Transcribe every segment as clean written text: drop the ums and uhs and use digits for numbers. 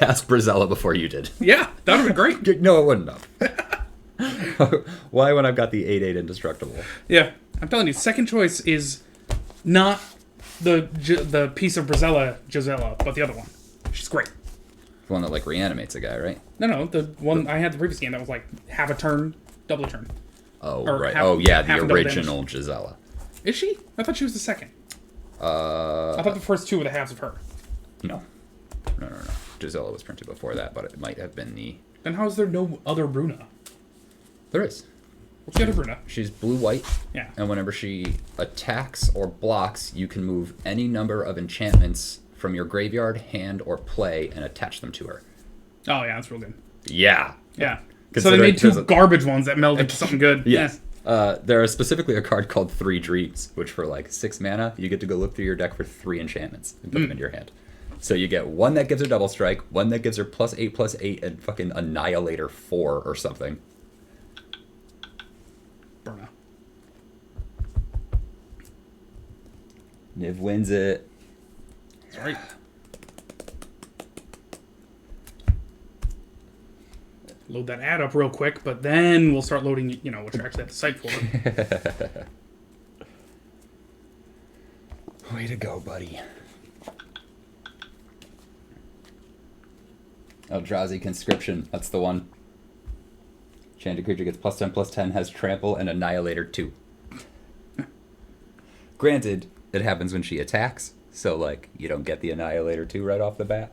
cast Brizella before you did. Yeah, that would have been great. No, it wouldn't have. Why when I've got the 8/8 indestructible? Yeah, I'm telling you, second choice is not the piece of Gisela, but the other one. She's great. The one that like reanimates a guy, right? No, the one I had the previous game that was like half a turn, double a turn. Oh, Or right. half- Oh, yeah, half the a double original Gisela. Is she? I thought she was the second. I thought the first two were the halves of her. No. No. Gisela was printed before that, but it might have been the... Then how is there no other Bruna? There is. What's the other Bruna? She's blue-white. Yeah. And whenever she attacks or blocks, you can move any number of enchantments from your graveyard, hand, or play and attach them to her. Oh, yeah, that's real good. Yeah. Yeah. So they made two Consider- garbage ones that melded into something good. Yes. There is specifically a card called Three Dreams, which for like 6 mana, you get to go look through your deck for 3 enchantments and put them into your hand. So you get one that gives her double strike, one that gives her +8/+8, and fucking Annihilator 4 or something. Bruna. Niv wins it. That's right. Load that ad up real quick, but then we'll start loading, what you actually have to cite for. Way to go, buddy. Eldrazi Conscription. That's the one. Enchanted creature gets +10/+10, has Trample, and Annihilator 2. Granted, it happens when she attacks, so, like, you don't get the Annihilator 2 right off the bat.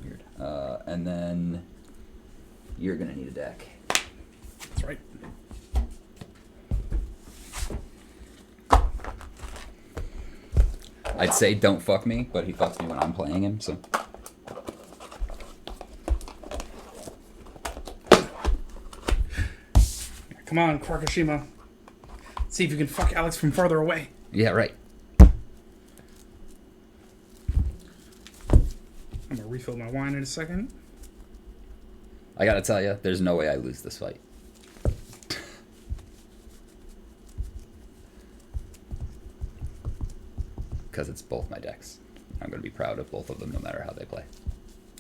Weird. And then you're going to need a deck. That's right. I'd say don't fuck me, but he fucks me when I'm playing him, so... Come on, Krakashima. See if you can fuck Alex from farther away. Yeah, right. I'm going to refill my wine in a second. I gotta tell you, there's no way I lose this fight. Because it's both my decks. I'm going to be proud of both of them no matter how they play.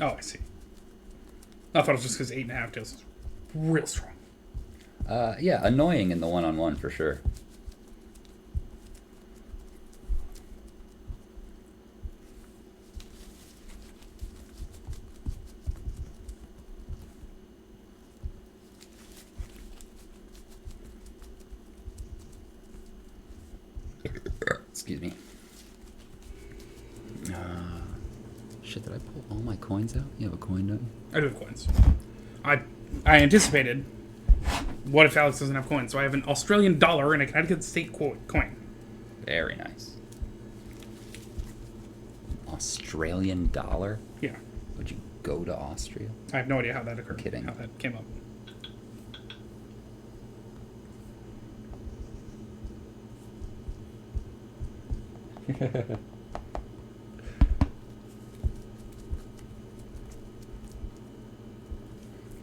Oh, I see. I thought it was just because 8.5 deals real strong. Yeah, annoying in the one-on-one for sure. Excuse me. Shit, did I pull all my coins out? You have a coin, don't you? I do have coins. I anticipated, what if Alex doesn't have coins? So I have an Australian dollar and a Connecticut state coin. Very nice. Australian dollar? Yeah. Would you go to Austria? I have no idea how that occurred. Kidding. How that came up.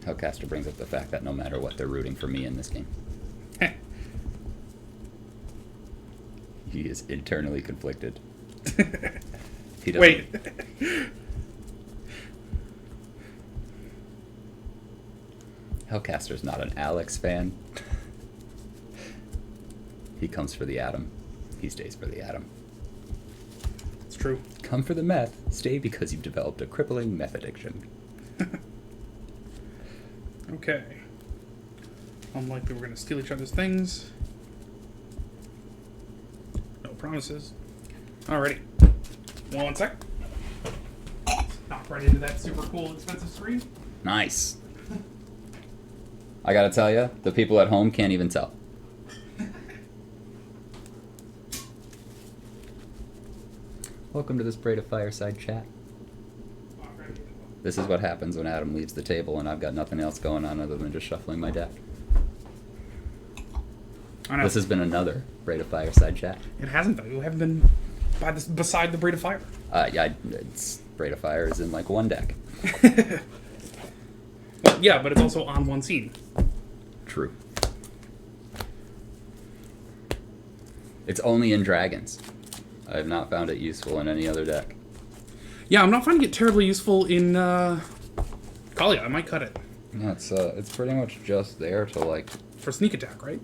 Hellcaster brings up the fact that no matter what, they're rooting for me in this game. He is internally conflicted. He doesn't. Wait. Hellcaster's not an Alex fan. He comes for the atom. He stays for the atom. It's true. Come for the meth. Stay because you've developed a crippling meth addiction. Okay. Unlikely we're going to steal each other's things. No promises. Alrighty. 1 sec. Hop right into that super cool, expensive screen. Nice. I gotta tell you, the people at home can't even tell. Welcome to this Braid of Fireside chat. This is what happens when Adam leaves the table and I've got nothing else going on other than just shuffling my deck. I know. This has been another Braid of Fireside chat. It hasn't, though. You haven't been beside the Braid of Fire. Yeah, it's Braid of Fire is in like one deck. Well, yeah, but it's also on one scene. True. It's only in Dragons. I have not found it useful in any other deck. Yeah, I'm not finding it terribly useful in Kalia. I might cut it Yeah, it's pretty much just there to like. for sneak attack, right?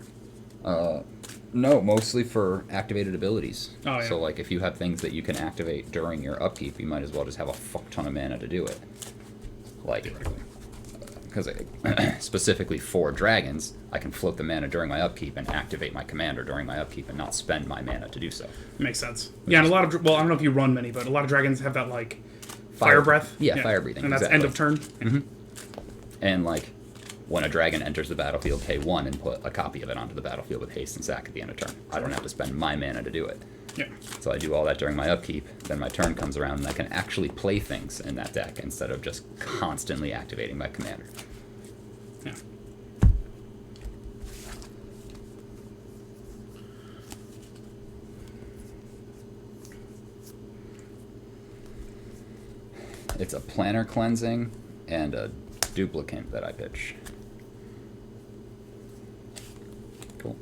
No, mostly for activated abilities. Oh, yeah. So like if you have things that you can activate during your upkeep, you might as well just have a fuck ton of mana to do it. Like, Theoretically. because specifically for dragons, I can float the mana during my upkeep and activate my commander during my upkeep and not spend my mana to do so. Makes sense. Yeah, and a lot of well, I don't know if you run many, but a lot of dragons have that like fire breath. Yeah, fire breathing. And that's exactly. end of turn. And like when a dragon enters the battlefield, pay 1 and put a copy of it onto the battlefield with haste and sack at the end of turn. I don't have to spend my mana to do it. Yeah. So I do all that during my upkeep, then my turn comes around and I can actually play things in that deck instead of just constantly activating my commander. Yeah. It's a planner cleansing and a duplicant that I pitch. Cool.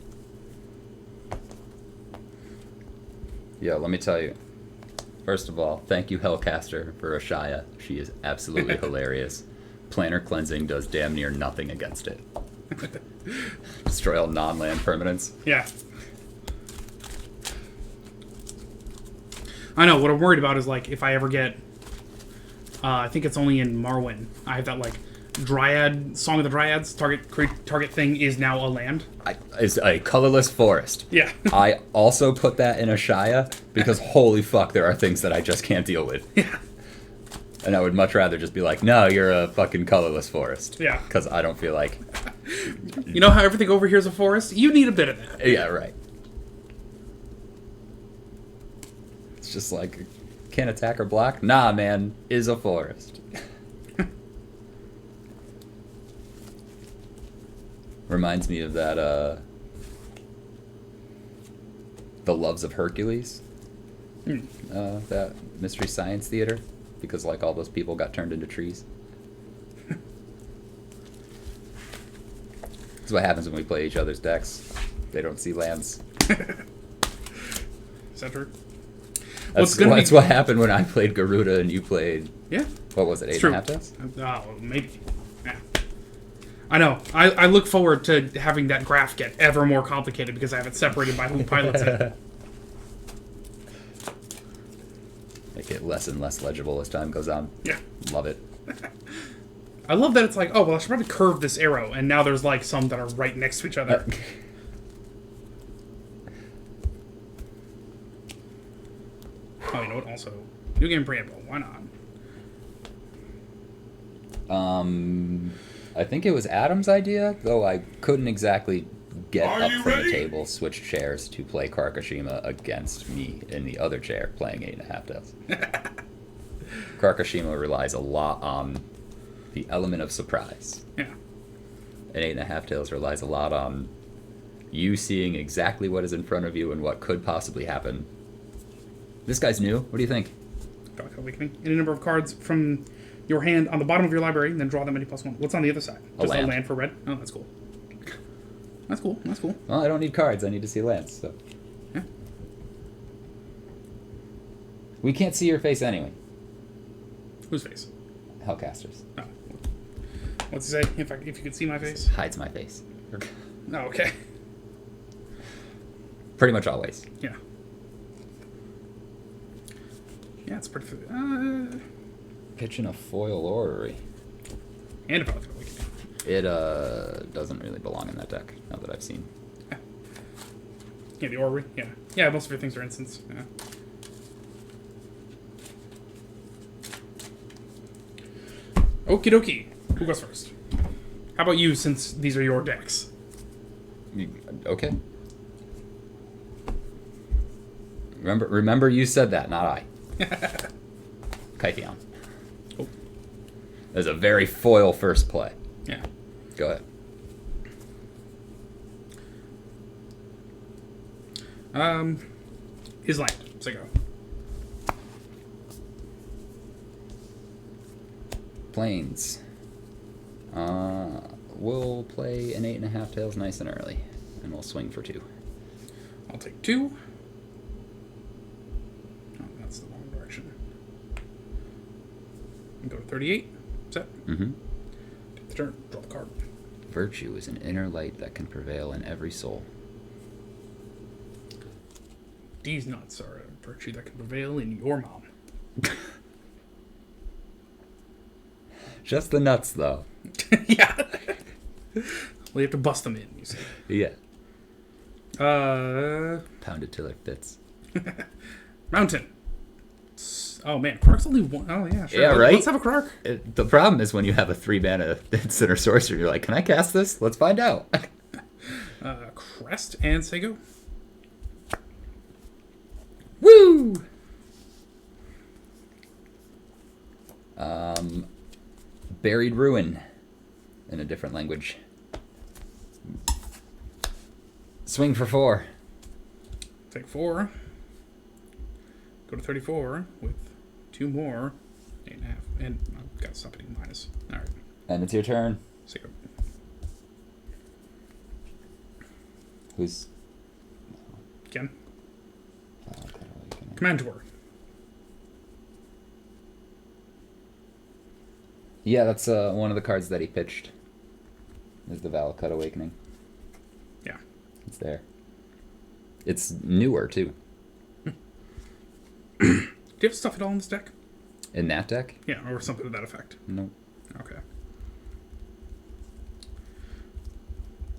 Yeah, let me tell you. First of all, thank you, Hellcaster, for Ashaya. She is absolutely hilarious. Planner cleansing does damn near nothing against it. Destroy all non-land permanents. Yeah. I know. What I'm worried about is like if I ever get, I think it's only in Marwyn. I have that like Dryad Song of the Dryads. Target thing is now a land. It's a colorless forest. Yeah. I also put that in Ashaya because holy fuck, there are things that I just can't deal with. Yeah. And I would much rather just be like, no, you're a fucking colorless forest. Yeah. Because I don't feel like. You know how everything over here is a forest? You need a bit of that. Yeah, right. It's just like, can't attack or block? Nah, man, is a forest. Reminds me of that, The Loves of Hercules. That Mystery Science Theater. Because, like, all those people got turned into trees. That's what happens when we play each other's decks. They don't see lands. Is that true? That's what happened when I played Garuda and you played... Yeah. What was it, It's 8.5 decks? Oh, maybe. Yeah. I know. I look forward to having that graph get ever more complicated because I have it separated by who pilots it. Make it less and less legible as time goes on. Yeah. Love it. I love that it's like, oh, well, I should probably curve this arrow, and now there's like some that are right next to each other. Oh, you know what? Also, new game preamble. Why not? I think it was Adam's idea, though I couldn't exactly get Are up you from ready? the table, switch chairs to play Karkashima against me in the other chair playing 8.5 decks. Karkashima relies a lot on the element of surprise. Yeah. And 8.5 Tails relies a lot on you seeing exactly what is in front of you and what could possibly happen. This guy's new. What do you think? Dark Awakening. Any number of cards from your hand on the bottom of your library, and then draw them any +1. What's on the other side? A Just land. a land for red? Oh, that's cool. That's cool. That's cool. Well, I don't need cards. I need to see lands. So Yeah. we can't see your face anyway. Whose face? Hellcasters. Oh. What's he say? If you could see my face? Hides my face. Oh, okay. Pretty much always. Yeah. Yeah, it's pretty. Pitching a foil orrery. And a Dark Awakening. It doesn't really belong in that deck, now that I've seen. Yeah, the Orrery. Yeah. Yeah, most of your things are instants. Yeah. Okie dokie. Who goes first? How about you, since these are your decks? Okay. Remember you said that, not I. Kytheon. Oh. There's a very foil first play. Yeah. Go ahead. His land. So go. Plains. We'll play an 8.5 Tails nice and early, and we'll swing for 2. I'll take 2. Oh, that's the wrong direction. Go to 38. Set. Mm-hmm. Take the turn. Draw the card. Virtue is an inner light that can prevail in every soul. These nuts are a virtue that can prevail in your mom. Just the nuts, though. Yeah. Well, you have to bust them in, you see. Yeah. Pound it till it fits. Mountain. Oh, man. Krark's only one. Oh, yeah, sure. Yeah, right? Let's have a Krark. The problem is when you have a 3-mana Center Sorcerer, you're like, can I cast this? Let's find out. Crest and Sego. Woo! Buried Ruin in a different language. Swing for 4. Take 4. Go to 34 with 2 more. 8.5. And I've got something minus. All right. And it's your turn. Sego. Who's... Again. Command Tour. Yeah, that's one of the cards that he pitched. Is the Valakut Awakening. Yeah. It's there. It's newer, too. Do you have stuff at all in this deck? In that deck? Yeah, or something to that effect. No. Okay.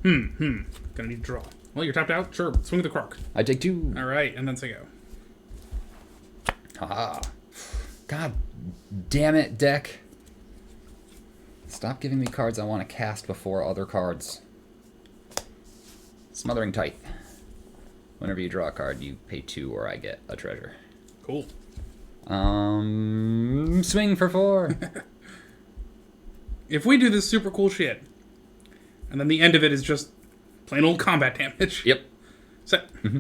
Gonna need to draw. Well, you're tapped out? Sure. Swing the Krark. I take 2. Alright, and then Sego. Ah. God damn it, deck. Stop giving me cards I want to cast before other cards. Smothering Tithe. Whenever you draw a card, you pay 2 or I get a treasure. Cool. Swing for 4. If we do this super cool shit, and then the end of it is just plain old combat damage. Yep. Set. Mm-hmm.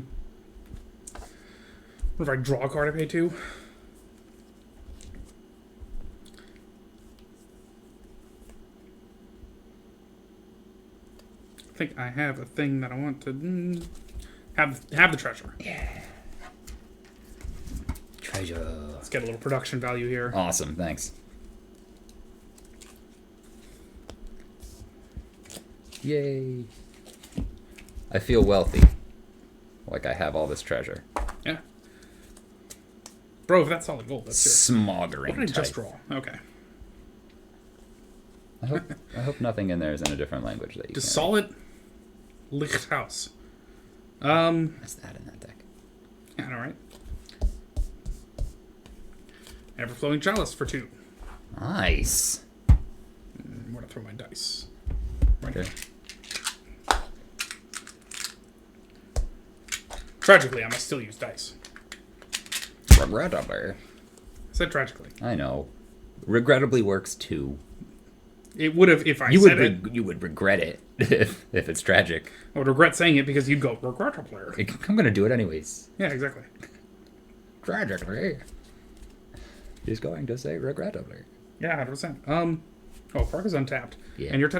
What if I draw a card, I pay 2? I think I have a thing that I want to have the treasure. Yeah. Treasure. Let's get a little production value here. Awesome, thanks. Yay. I feel wealthy. Like I have all this treasure. Yeah. Bro, if that's solid gold, that's serious. Smothering What did I just Tithe. draw? Okay. I hope nothing in there is in a different language that you The can't solid Lichthaus. What's that in that deck? Yeah, all right. Everflowing Chalice for 2. Nice. I'm gonna throw my dice. Right Okay. here. Tragically, I must still use dice. Regrettably. I said tragically. I know. Regrettably works too. It would have if I You said would it. you would regret it if it's tragic. I would regret saying it because you'd go regrettably. I'm gonna do it anyways. Yeah, exactly. Tragically. He's going to say regrettably. Yeah, 100%. Oh, Krark is untapped. Yeah. And you're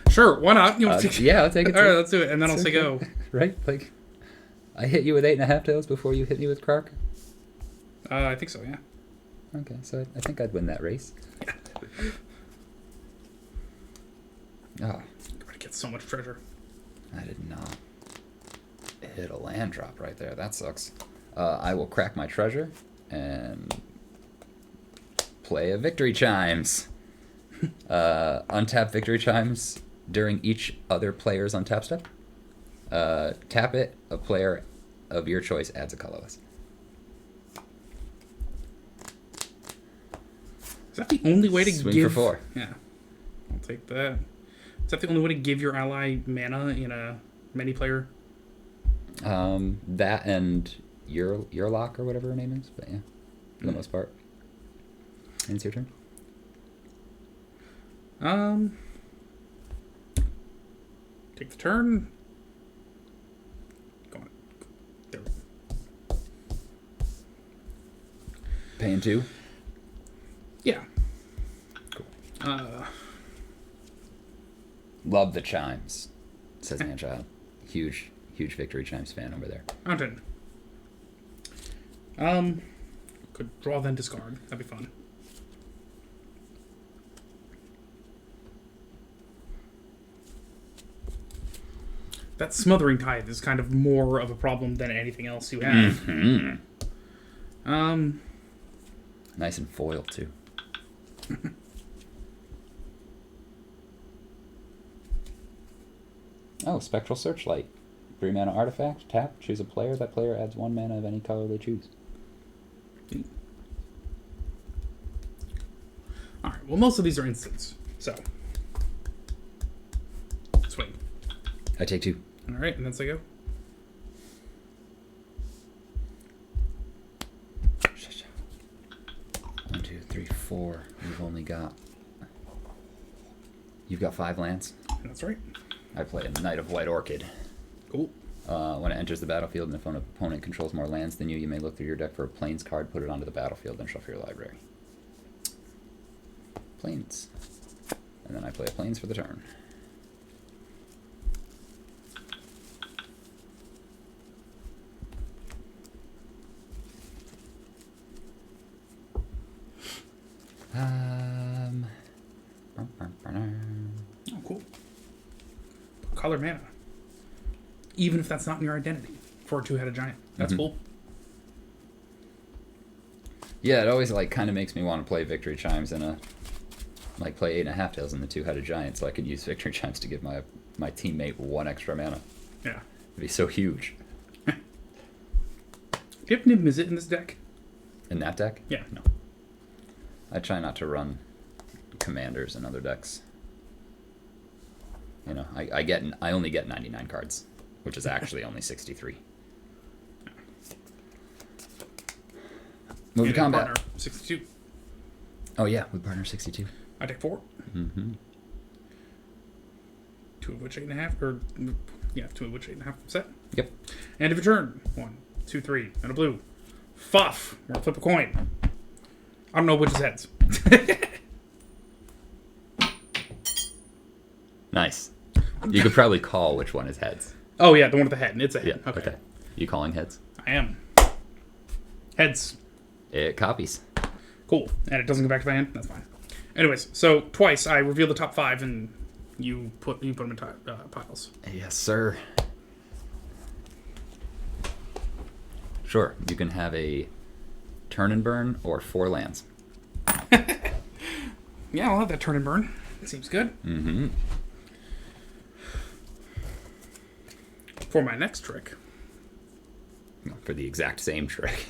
sure, why not? You know, Yeah, I'll take it. all right, too. let's do it, and then I'll say go. Right? Like, I hit you with 8.5 tails before you hit me with Krark. I think so. Yeah. Okay, so I think I'd win that race. Oh, I'm gonna get so much treasure. I did not hit a land drop right there. That sucks. I will crack my treasure and play a Victory Chimes. Untap Victory Chimes during each other player's untap step. Tap it, a player of your choice adds a colorless. Is that the only way to Swing give? for 4. Yeah, I'll take that. Is that the only way to give your ally mana in a many player? That and your lock or whatever her name is, but yeah, for the most part. And it's your turn. Take the turn. Go on. There. Paying 2. Yeah. Cool. Love the chimes, says Manchild. Huge Victory Chimes fan over there. Mountain. Could draw then discard. That'd be fun. That Smothering Tithe is kind of more of a problem than anything else you have. Mm-hmm. Nice and foil, too. Oh, Spectral Searchlight. 3 mana artifact. Tap. Choose a player. That player adds 1 mana of any color they choose. Alright, well, most of these are instants. So. Swing. I take 2. Alright, and then I go. One, two, three, 4. You've only got... You've got 5 lands. That's right. I play a Knight of White Orchid. Cool. When it enters the battlefield and if an opponent controls more lands than you may look through your deck for a Plains card, put it onto the battlefield, then shuffle your library. Plains. And then I play a Plains for the turn. Oh, cool. Color mana. Even if that's not in your identity for a 2-headed giant. That's cool. Yeah, it always like kind of makes me want to play Victory Chimes in a play 8.5 Tails in the 2-headed giant, so I could use Victory Chimes to give my teammate 1 extra mana. Yeah. It'd be so huge. Do you have Niv Mizzet in this deck? In that deck? Yeah. No. I try not to run commanders in other decks. You know, I only get 99 cards, which is actually only 63. Move to combat. Partner, 62. Oh yeah, with partner 62. I take 4. Mm-hmm. 2 of which 8.5, or yeah, 2 of which 8.5 set. Yep. End of your turn. 1, 2, 3, and a blue. Fuff. We're gonna flip a coin. I don't know which is heads. Nice. You could probably call which one is heads. Oh yeah, the one with the head. It's a head. Yeah. Okay. You calling heads? I am. Heads. It copies. Cool. And it doesn't go back to my hand? That's fine. Anyways, so twice I reveal the top 5 and you put them in piles. Yes, sir. Sure. You can have a turn and burn or 4 lands. Yeah, I'll have that turn and burn. Seems good. Mm-hmm. For my next trick. For the exact same trick.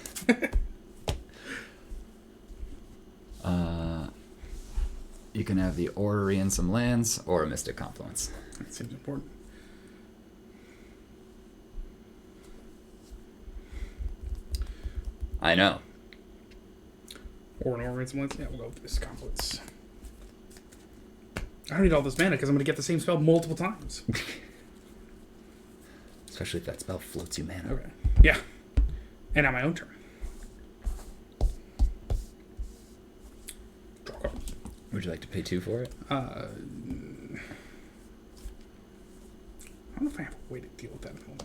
You can have the Orrery and some lands, or a Mystic Confluence. That seems important. I know. Or an Orrery and yeah, we'll go with this Confluence. I don't need all this mana because I'm going to get the same spell multiple times. Especially if that spell floats you mana. Okay. Yeah. And on my own turn. Draw card. Would you like to pay 2 for it? I don't know if I have a way to deal with that at the moment.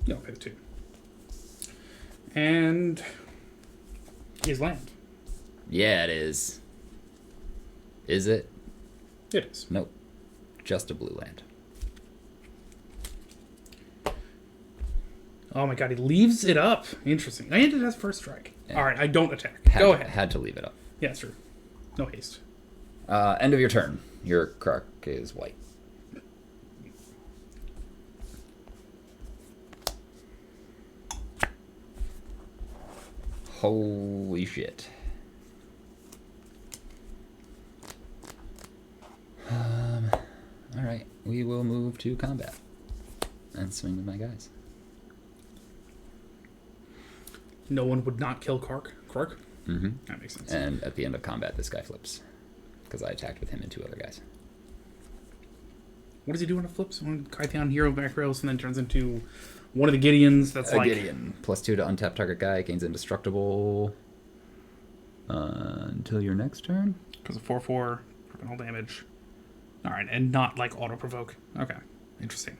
Yeah, I'll pay the 2. And is land. Yeah, it is. Is it? It is. Nope. Just a blue land. Oh my god, he leaves it up. Interesting. And it has first strike. Yeah. Alright, I don't attack. Had Go to, ahead. Had to leave it up. Yeah, it's true. No haste. End of your turn. Your Krark is white. Holy shit. Alright, we will move to combat. And swing with my guys. No one would not kill Krark. Mm-hmm. That makes sense. And at the end of combat, this guy flips. Because I attacked with him and 2 other guys. What does he do when it flips? One Kytheon hero back rows and then turns into one of the Gideons that's like... Gideon. +2 to untap target guy. Gains indestructible until your next turn. Because of 4/4, prevent all damage. Alright, and not like auto-provoke. Okay, interesting.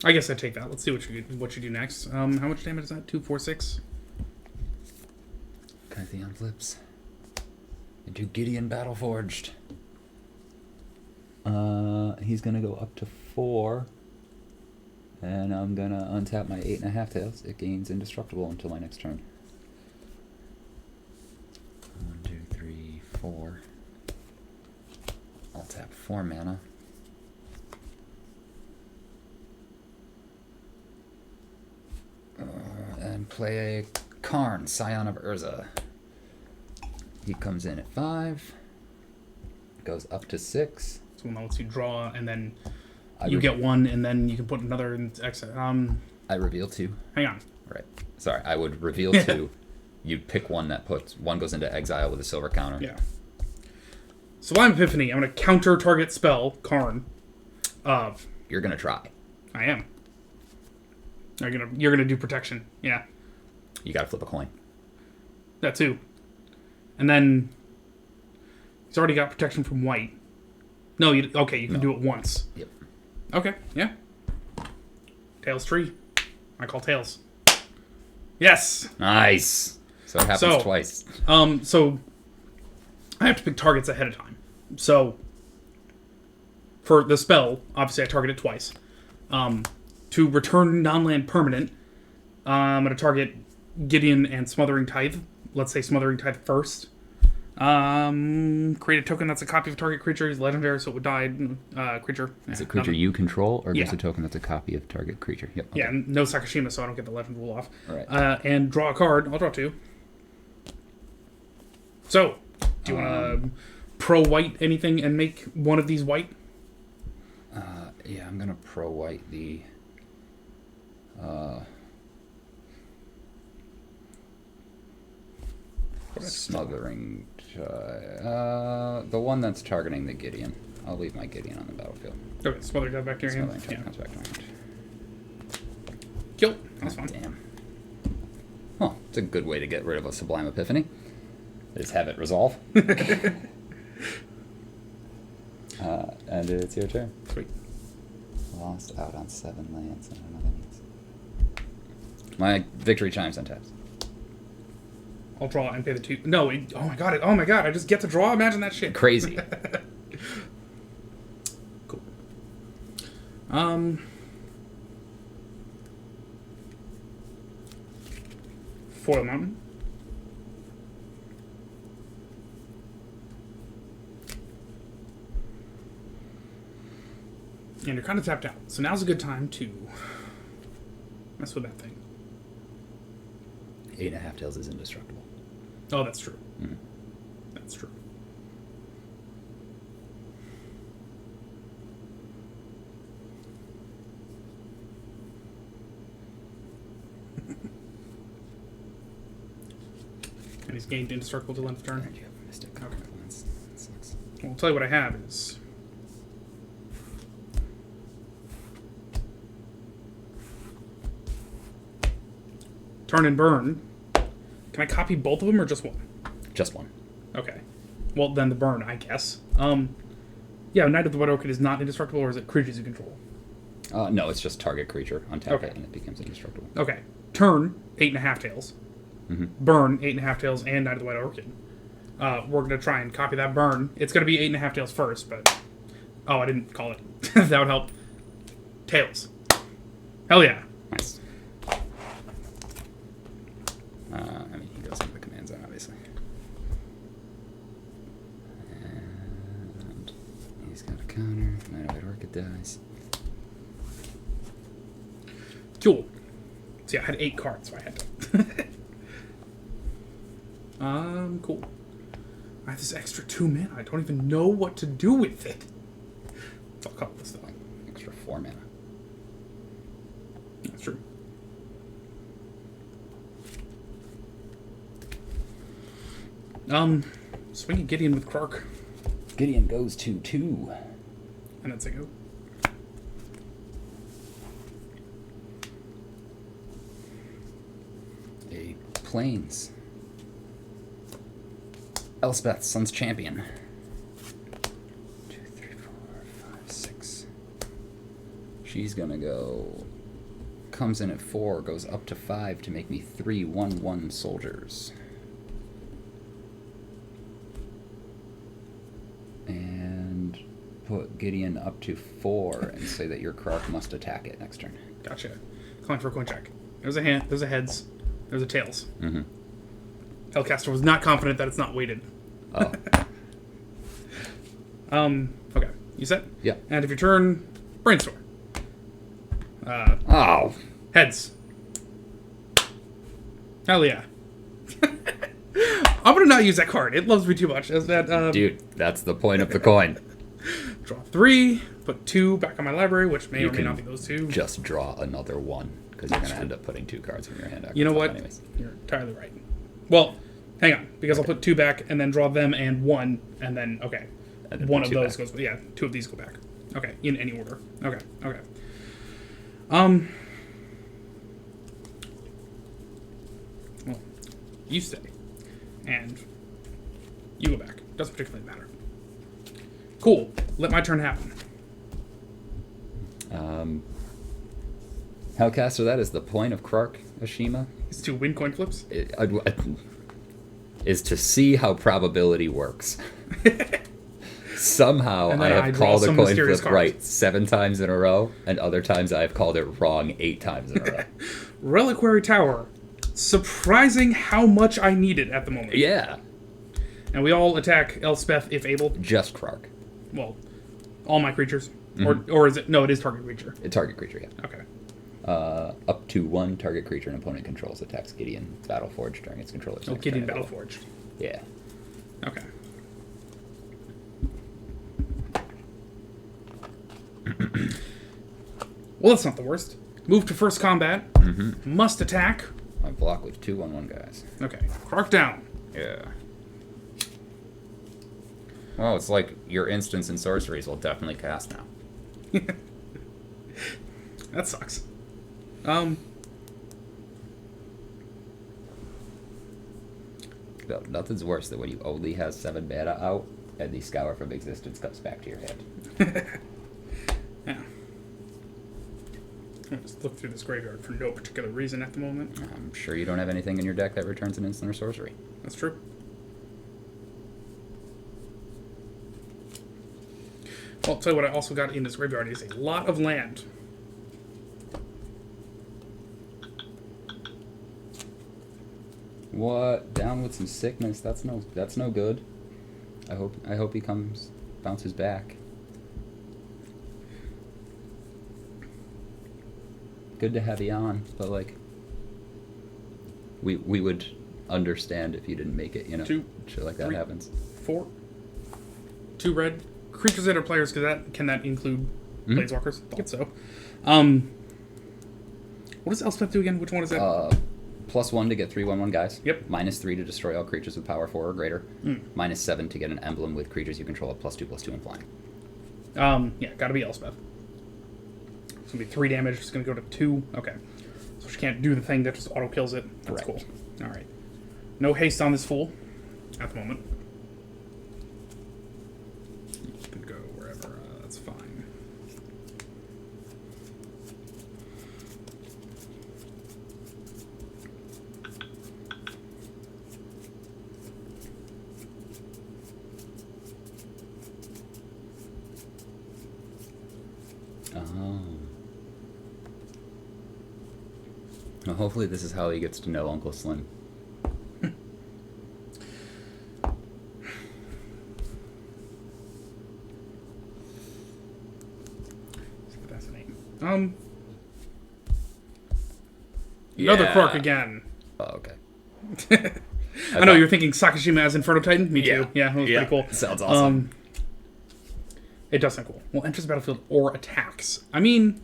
I guess I take that. Let's see what you do next. How much damage is that? 2, 4, 6. Kytheon flips. Into Gideon Battleforged. He's gonna go up to 4. And I'm gonna untap my 8.5 tails. It gains indestructible until my next turn. 1, 2, 3, 4. I'll tap 4 mana. And play a Karn, Scion of Urza. He comes in at 5. Goes up to 6. So one that lets you draw, and then I you re- get 1, and then you can put another in exit. I reveal 2. Hang on. Right. Sorry, I would reveal 2. You'd pick one that puts... One goes into exile with a silver counter. Yeah. Sublime Epiphany. I'm going to counter target spell, Karn. You're going to try. I am. You're gonna do protection. Yeah. You got to flip a coin. That too. And then he's already got protection from white. No, you can do it once. Yep. Okay, yeah. Tails tree. I call tails. Yes. Nice. So it happens twice. So I have to pick targets ahead of time. So for the spell, obviously I target it twice. To return non-land permanent, I'm going to target Gideon and Smothering Tithe. Let's say Smothering Tithe first. Create a token that's a copy of a target creature. He's legendary, so it would die. Creature. Is it creature you control, or Yeah. just a token that's a copy of target creature? Yep. Okay. Yeah, no Sakashima, so I don't get the legend rule off. All right. And draw a card. I'll draw 2. So, do you want to pro-white anything and make one of these white? Yeah, I'm going to pro-white the... Smothering... the one that's targeting the Gideon. I'll leave my Gideon on the battlefield. Okay, Smothering Tithe back to your hand. Smothering Tithe comes back to my hand. Kill. That's fine. Damn. Well, it's a good way to get rid of a Sublime Epiphany. Just have it resolve. And it's your turn. Sweet. Lost out on 7 lands. I don't know what that means. My victory chimes untaps. I'll draw and pay the 2. No, oh my god, I just get to draw? Imagine that shit. Crazy. Cool. Foil Mountain. And you're kind of tapped out. So now's a good time to mess with that thing. 8.5 tails is indestructible. Oh, that's true. Mm-hmm. That's true. And he's gained indestructible till end of turn. And you have a Mystic. Okay. That sucks. Well, I'll tell you what I have is... Turn and burn. Can I copy both of them or just one? Just one. Okay. Well, then the burn, I guess. Yeah, Knight of the White Orchid is not indestructible, or is it creatures you control? No, it's just target creature. Untap Okay. it and it becomes indestructible. Okay. Turn, 8.5 tails. Mm-hmm. Burn, 8.5 tails, and Knight of the White Orchid. We're going to try and copy that burn. It's going to be 8.5 tails first, but... Oh, I didn't call it. That would help. Tails. Hell yeah. Nice. I mean, he goes into the command zone, obviously. And he's got a counter. Knight of White Orchid dies. Cool. See, I had 8 cards, so I had to. Cool. I have this extra 2 mana. I don't even know what to do with it. I'll call this though. Like, extra 4 mana. That's true. Swing a Gideon with Krark. Gideon goes to 2. And that's a go. A Plains. Elspeth, Sun's Champion. 2, 3, 4, 5, 6. She's gonna go. Comes in at 4, goes up to 5 to make me 3 1/1 soldiers. And put Gideon up to 4 and say that your Krark must attack it next turn. Gotcha. Calling for a coin check. There's a hand. There's a heads. There's a tails. Mm-hmm. Hellcaster was not confident that it's not weighted. Oh. Okay. You set? Yeah. And if your turn, brainstorm. Oh. Heads. Hell yeah. I'm gonna not use that card. It loves me too much. As that, Dude, that's the point of the coin. Draw 3, put 2 back on my library, which may You or may can not be those 2. Just draw another 1, because you're going to end up putting 2 cards from your hand. You know what? Anyways. You're entirely right. Well, hang on, because I'll put 2 back and then draw them and 1, and then, okay. And then One put of 2 those back. goes, yeah, 2 of these go back. Okay, in any order. Okay. Well, you stay. And you go back. Doesn't particularly matter. Cool. Let my turn happen. Hellcaster, that is the point of Krark Ashima. It's 2 win coin flips. Is to see how probability works. Somehow And I then I have draw called a some coin mysterious flip cards. right 7 times in a row, and other times I have called it wrong 8 times in a row. Reliquary Tower. Surprising how much I need it at the moment. Yeah, And we all attack Elspeth if able. just Krark. Well, all my creatures. Or is it? No, it is target creature. A target creature, yeah. Okay. Up to 1 target creature an opponent controls attacks Gideon Battleforged during its controller's Oh, next Gideon turn. Battleforged. Yeah. Okay. Well, that's not the worst. Move to first combat. Must attack. I block with 2 1/1 guys. Okay. Krark down. Yeah. Well, it's like your instants and sorceries will definitely cast now. That sucks. No, nothing's worse than when you only have 7 mana out and the Scour from Existence comes back to your hand. Yeah. I'll just look through this graveyard for no particular reason at the moment. I'm sure you don't have anything in your deck that returns an instant or sorcery. That's true. Well, I'll tell you what I also got in this graveyard is a lot of land. What? Down with some sickness? That's no good. I hope he bounces back. Good to have you on, but like we would understand if you didn't make it, you know. 2, Shit like that 3, happens. 4. 2 red. Creatures that are players, because can that include planeswalkers? Thought so. What does Elspeth do again? Which one is that? +1 to get 3 1/1 guys. Yep. -3 to destroy all creatures with power 4 or greater. -7 to get an emblem with creatures you control at +2/+2 and flying. Yeah, gotta be Elspeth. It's gonna be 3 damage. It's gonna go to 2. Okay. So she can't do the thing that just auto kills it. That's Correct. cool. Alright. No haste on this fool at the moment. You can go wherever. That's fine. Oh. Well, hopefully this is how he gets to know Uncle Slim. That's a name. Another Yeah. Krark again. Oh, okay. I know you're thinking Sakashima as Inferno Titan. Me too. Yeah, that was Yeah. pretty cool. Sounds awesome. It does sound cool. Well, enters the battlefield or attacks. I mean,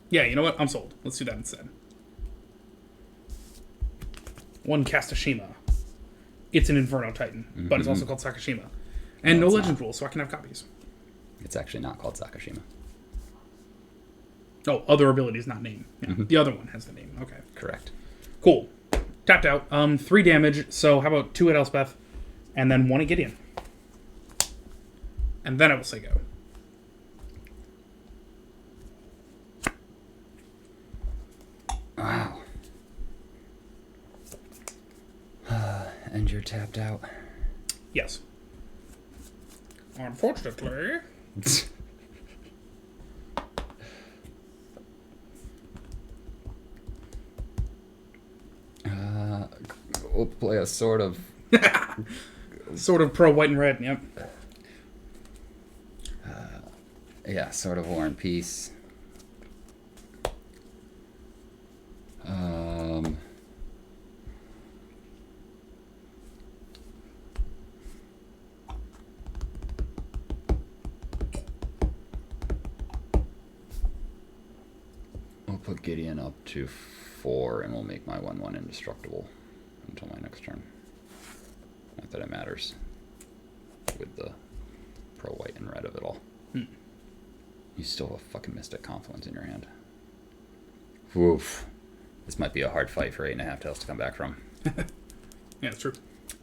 yeah. You know what? I'm sold. Let's do that instead. 1 Kastashima. It's an Inferno Titan, but it's also called Sakashima, and no it's legend rules, so I can have copies. It's actually not called Sakashima. Oh, other abilities, not name. Yeah, the other one has the name. Okay, Correct. cool. Tapped out. 3 damage. So how about 2 at Elspeth, and then 1 at Gideon. And then I will say go. Wow. And you're tapped out. Yes. Unfortunately. We'll play a sort of... Sort of pro white and red, yep. Yeah, sort of War and Peace. We'll put Gideon up to 4, and we'll make my 1/1 indestructible until my next turn. Not that it matters with the pro white and red of it all. You still have a fucking Mystic Confluence in your hand. Woof. This might be a hard fight for 8.5 tails to come back from. Yeah, it's true.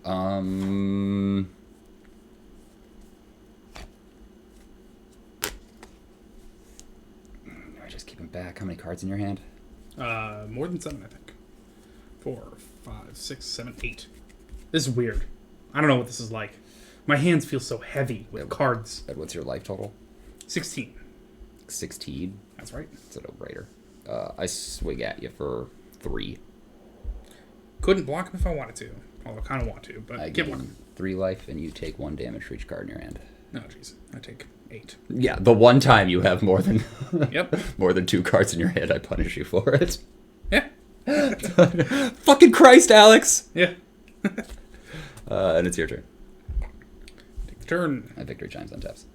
Do I just keep him back? How many cards in your hand? More than 7, I think. 4, 5, 6, 7, 8. This is weird. I don't know what this is like. My hands feel so heavy with cards. What's your life total? 16. 16. That's right. It's a no-brainer. I swig at you for 3. Couldn't block him if I wanted to. Although I kind of want to, but I get gain one. 3 life, and you take 1 damage for each card in your hand. No, jeez. I take 8. Yeah, the one time you have more than Yep. more than 2 cards in your hand, I punish you for it. Yeah. Fucking Christ, Alex! Yeah. And it's your turn. Take the turn. I Victory Chimes on taps.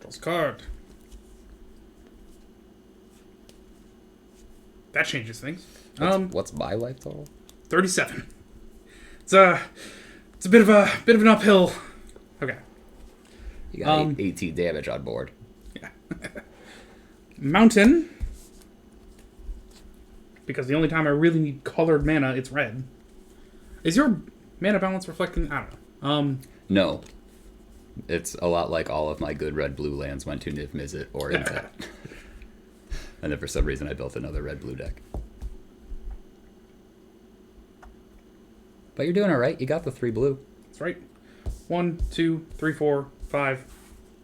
Draws a card. That changes things. What's my life total? 37. It's a bit of an uphill. Okay. You got 18 damage on board. Yeah. Mountain. Because the only time I really need colored mana, it's red. Is your mana balance reflecting? I don't know. No. It's a lot like all of my good red-blue lands went to Niv Mizzet or Impact. And then for some reason I built another red-blue deck. But you're doing alright. You got the 3 blue. That's right. 1, 2, 3, 4, 5,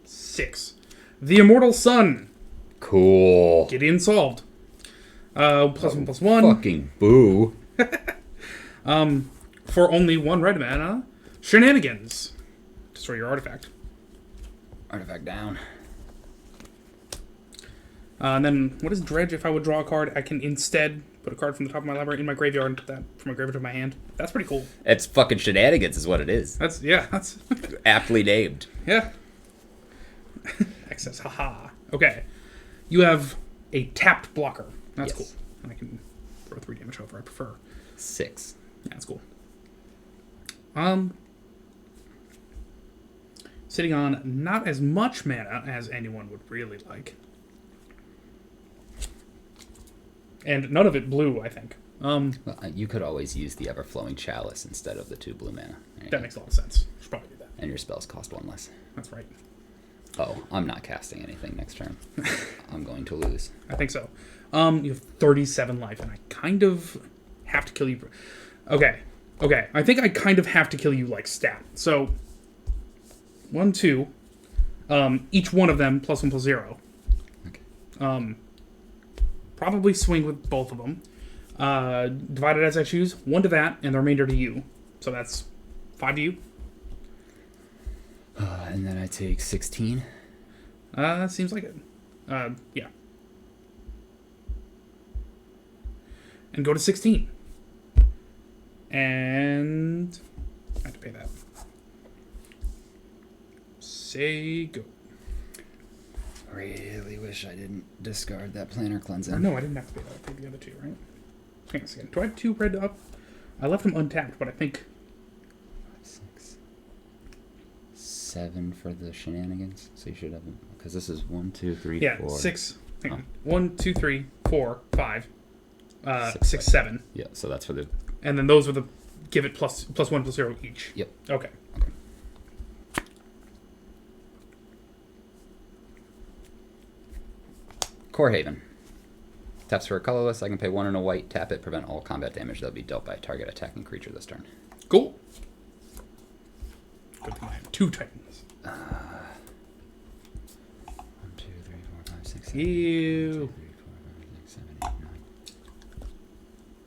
6. The Immortal Sun. Cool. Gideon solved. +1/+1. Fucking boo. For only 1 red mana. Shenanigans. Destroy your artifact. Artifact down. And then, what is Dredge? If I would draw a card, I can instead put a card from the top of my library in my graveyard and put that from my graveyard to my hand. That's pretty cool. It's fucking shenanigans is what it is. That's Aptly named. yeah. Excess, haha. Okay. You have a tapped blocker. That's Yes. cool. And I can throw 3 damage however I prefer. 6. Yeah, that's cool. Sitting on not as much mana as anyone would really like. And none of it blue, I think. Well, you could always use the Everflowing Chalice instead of the 2 blue mana. That makes a lot of sense. Should probably do that. And your spells cost 1 less. That's right. Oh, I'm not casting anything next turn. I'm going to lose. I think so. You have 37 life, and I kind of have to kill you. Okay. I think I kind of have to kill you like stat. So, 1, 2. Each one of them +1/+0. Okay. Probably swing with both of them. Divided as I choose. 1 to that, and the remainder to you. So that's 5 to you. And then I take 16. Seems like it. Yeah. And go to 16. And I have to pay that. Say go. Really wish I didn't discard that Planar Cleansing. Or no, I didn't have to pay that. I paid the other 2, right? Hang on a second. Do I have 2 red up? I left them untapped, but I think... 6, 7 for the shenanigans. So you should have them. Because this is 1, 2, 3, Yeah, 4. 6. Hang on. Oh. 1, 2, 3, 4, 5. 6, 7. Yeah, so that's for the... And then those are the give it +1/+0 each. Yep. Okay. Core Haven. Taps for a colorless. I can pay 1 and a white. Tap it. Prevent all combat damage that will be dealt by a target attacking creature this turn. Cool. Good thing I have 2 Titans. 1, 2, 3, 4, 5, 6, 7, Ew. 1, 2, 3, 4, 5, 6, 7, 8, 9.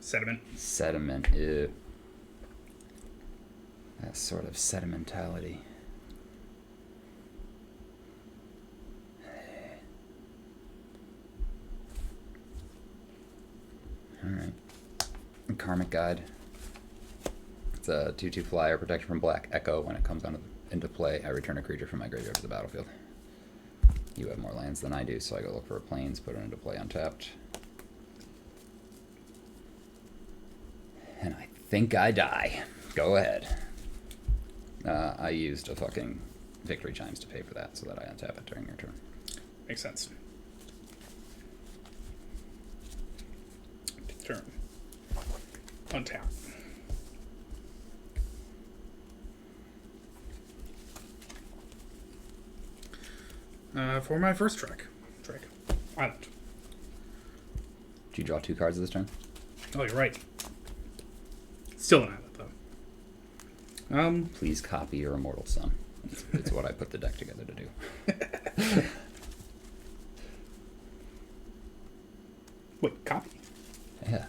Sediment. Sediment. Ew. That sort of sedimentality. Alright. Karmic Guide. It's a 2/2 flyer, protection from black echo. When it comes into play, I return a creature from my graveyard to the battlefield. You have more lands than I do, so I go look for a plains, put it into play untapped. And I think I die. Go ahead. I used a fucking Victory Chimes to pay for that, so that I untap it during your turn. Makes sense. Turn. Untap. For my first Trek. Island. Did you draw 2 cards this turn? Oh, you're right. Still an island, though. Please copy your Immortal Sun. It's what I put the deck together to do. Wait, copy? Yeah.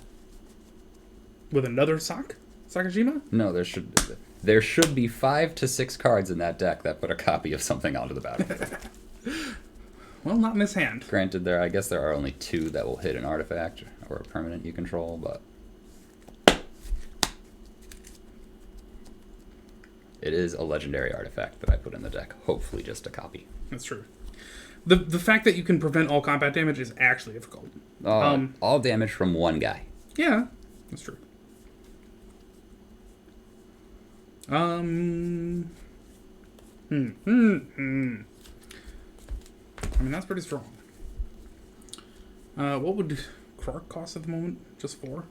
With another Sakajima? No, there should be 5 to 6 cards in that deck that put a copy of something onto the battlefield. Well, not in this hand. Granted, I guess there are only 2 that will hit an artifact or a permanent you control, but it is a legendary artifact that I put in the deck. Hopefully, just a copy. That's true. The fact that you can prevent all combat damage is actually difficult. All damage from one guy. Yeah, that's true. I mean, that's pretty strong. What would Krark cost at the moment? Just 4?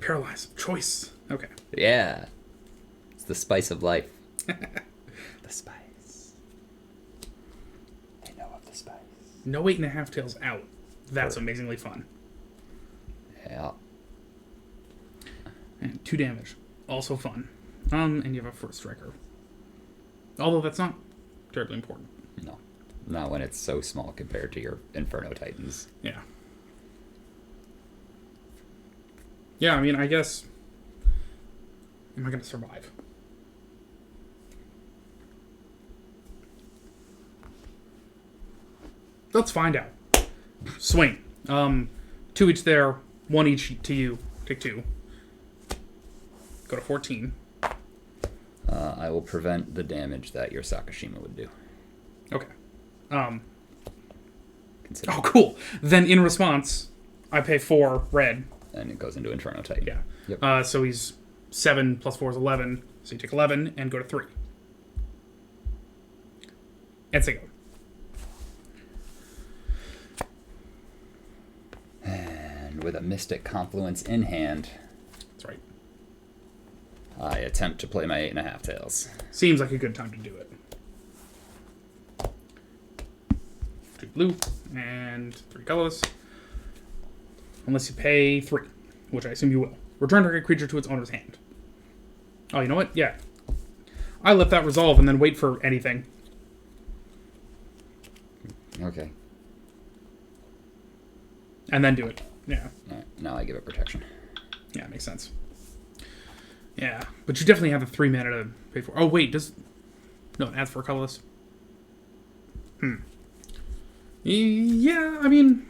Paralyze. Choice. Okay. Yeah. It's the spice of life. The spice. I know of the spice. No 8.5 tails out. That's amazingly fun. Yeah. And 2 damage. Also fun. And you have a first striker. Although that's not terribly important. No. Not when it's so small compared to your Inferno Titans. Yeah. Yeah, I mean, I guess... Am I going to survive? Let's find out. Swing. 2 each there, 1 each to you. Take 2. Go to 14. I will prevent the damage that your Sakashima would do. Okay. Consider Oh, cool. Then in response, I pay 4 red. and it goes into Inferno Titan. Yeah. Yep. So he's 7 plus 4 is 11. So you take 11 and go to 3. And say go. And with a Mystic Confluence in hand, That's right. I attempt to play my 8.5 tails. Seems like a good time to do it. 2 blue and 3 colorless. Unless you pay 3, which I assume you will. Return target creature to its owner's hand. Oh, you know what? Yeah. I let that resolve and then wait for anything. Okay. And then do it. Yeah. Alright, now I give it protection. Yeah, it makes sense. Yeah. But you definitely have the 3 mana to pay for. Oh, wait. No, it adds for colorless. Yeah, I mean...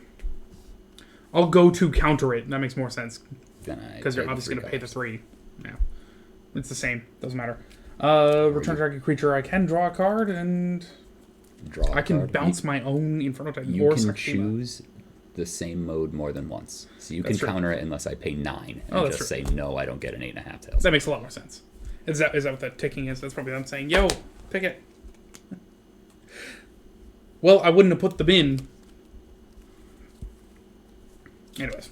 I'll go to counter it. That makes more sense. Because you're obviously going to pay the 3. Yeah. It's the same. Doesn't matter. Return target creature. I can draw a card and... Draw a I can card. bounce my own Inferno Titan. You or can Sakashima. choose the same mode more than once. So you That's can true. counter it unless I pay 9. And that's just true. say, no, I don't get an 8.5 tails. That makes a lot more sense. Is that what that ticking is? That's probably them saying, yo, pick it. Well, I wouldn't have put them in. Anyways.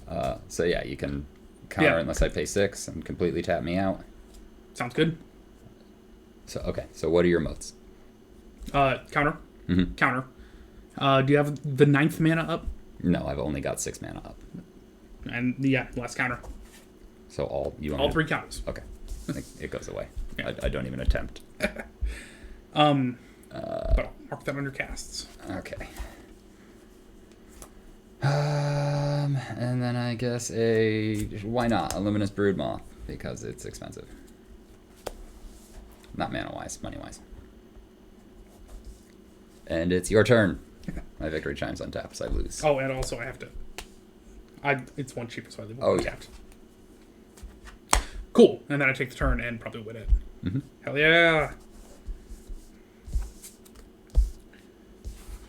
So yeah, you can counter Yeah. unless I pay 6 and completely tap me out. Sounds good. So okay, so what are your modes? Counter. Mhm. Counter. Do you have the 9th mana up? No, I've only got 6 mana up. And yeah, last counter. So all you want All me to- 3 counters. Okay, it goes away. Yeah. I don't even attempt. But I'll mark that under casts. Okay. And then I guess why not a Luminous Broodmaw because it's expensive. Not mana wise, money wise. And it's your turn. My victory chimes untapped, so I lose. Oh, and also I have to. It's 1 cheaper, so I leave it Oh, yeah. untapped. Cool. And then I take the turn and probably win it. Mhm. Hell yeah.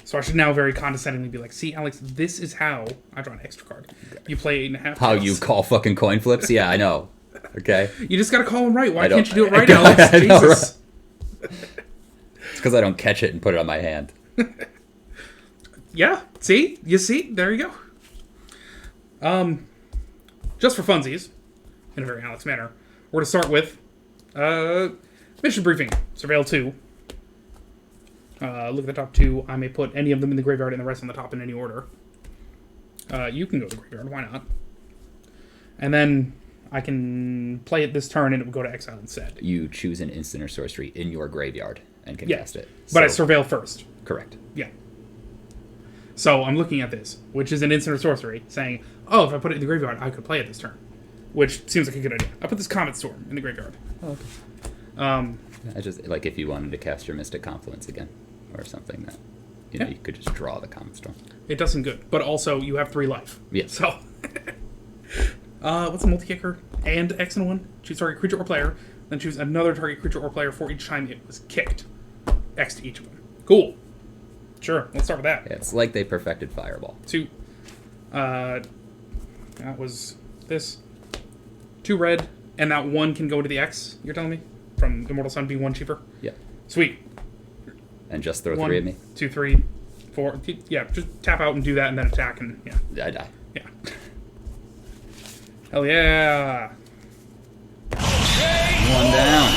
So I should now very condescendingly be like, see, Alex, this is how I draw an extra card. You play 8.5. How you costs. call fucking coin flips? Yeah, I know. Okay. You just gotta call them right. Why I don't- can't you do it right, I know, Alex? I know, Jesus. It's because I don't catch it and put it on my hand. Yeah. See? You see? There you go. Just for funsies, in a very Alex manner, we're to start with mission briefing. Surveil 2. Look at the top 2. I may put any of them in the graveyard and the rest on the top in any order. You can go to the graveyard. Why not? And then I can play it this turn and it will go to exile instead. You choose an instant or sorcery in your graveyard and can Yeah. cast it. But I So- surveil first. Correct. Yeah. So I'm looking at this, which is an instant or sorcery, saying, oh, if I put it in the graveyard, I could play it this turn. Which seems like a good idea. I put this Comet Storm in the graveyard. Oh, okay. I just like if you wanted to cast your Mystic Confluence again, or something that Yeah. you could just draw the Comet Storm. It does some good, but also you have 3 life. Yeah. So, what's a multi-kicker? And X and 1. Choose target creature or player, then choose another target creature or player for each time it was kicked. X to each of them. Cool. Sure, let's start with that. Yeah, it's like they perfected Fireball. 2. That was this. 2 red, and that 1 can go into the X, you're telling me? From Immortal Sun, be 1 cheaper? Yeah. Sweet. And just throw 1, 3 at me. 2, 3, 4. Yeah, just tap out and do that and then attack and, yeah. I die. Yeah. Hell yeah. 1 down.